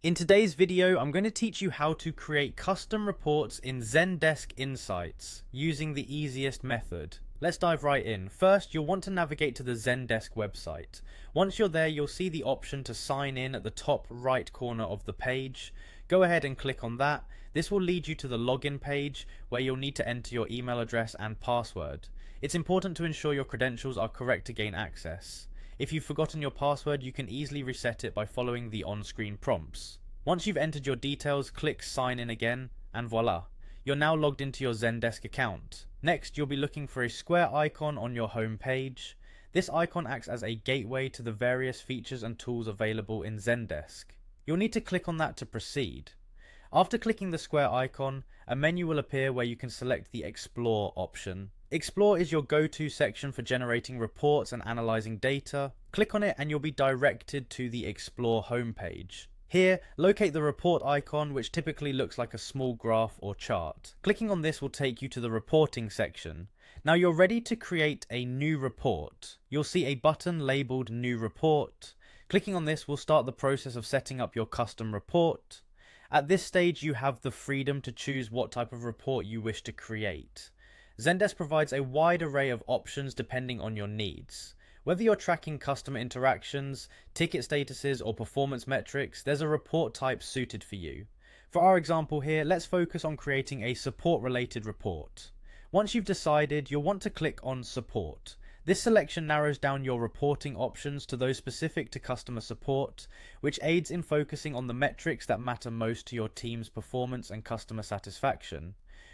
In today's video, I'm going to teach you how to create custom reports in Zendesk Insights using the easiest method. Let's dive right in. First, you'll want to navigate to the Zendesk website. Once you're there, you'll see the option to sign in at the top right corner of the page. Go ahead and click on that. This will lead you to the login page where you'll need to enter your email address and password. It's important to ensure your credentials are correct to gain access. If you've forgotten your password, you can easily reset it by following the on-screen prompts. Once you've entered your details, click sign in again, and voila, you're now logged into your Zendesk account. Next, you'll be looking for a square icon on your home page. This icon acts as a gateway to the various features and tools available in Zendesk. You'll need to click on that to proceed. After clicking the square icon, a menu will appear where you can select the Explore option. Explore is your go-to section for generating reports and analyzing data. Click on it and you'll be directed to the Explore homepage. Here, locate the report icon, which typically looks like a small graph or chart. Clicking on this will take you to the reporting section. Now you're ready to create a new report. You'll see a button labeled New Report. Clicking on this will start the process of setting up your custom report. At this stage, you have the freedom to choose what type of report you wish to create. Zendesk provides a wide array of options depending on your needs. Whether you're tracking customer interactions, ticket statuses, or performance metrics, there's a report type suited for you. For our example here, let's focus on creating a support-related report. Once you've decided, you'll want to click on Support. This selection narrows down your reporting options to those specific to customer support, which aids in focusing on the metrics that matter most to your team's performance and customer satisfaction.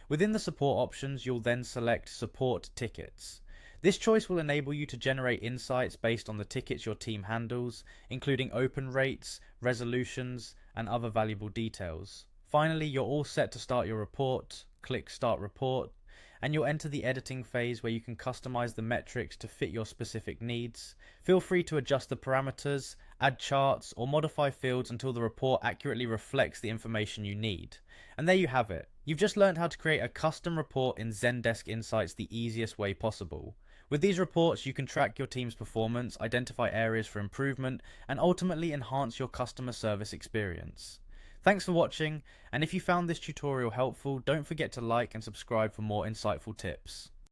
Within the support options, you'll then select Support Tickets. This choice will enable you to generate insights based on the tickets your team handles, including open rates, resolutions, and other valuable details. Finally, you're all set to start your report. Click Start Report, and you'll enter the editing phase where you can customize the metrics to fit your specific needs. Feel free to adjust the parameters, add charts, or modify fields until the report accurately reflects the information you need. And there you have it. You've just learned how to create a custom report in Zendesk Insights the easiest way possible. With these reports, you can track your team's performance, identify areas for improvement, and ultimately enhance your customer service experience. Thanks for watching, and if you found this tutorial helpful, don't forget to like and subscribe for more insightful tips.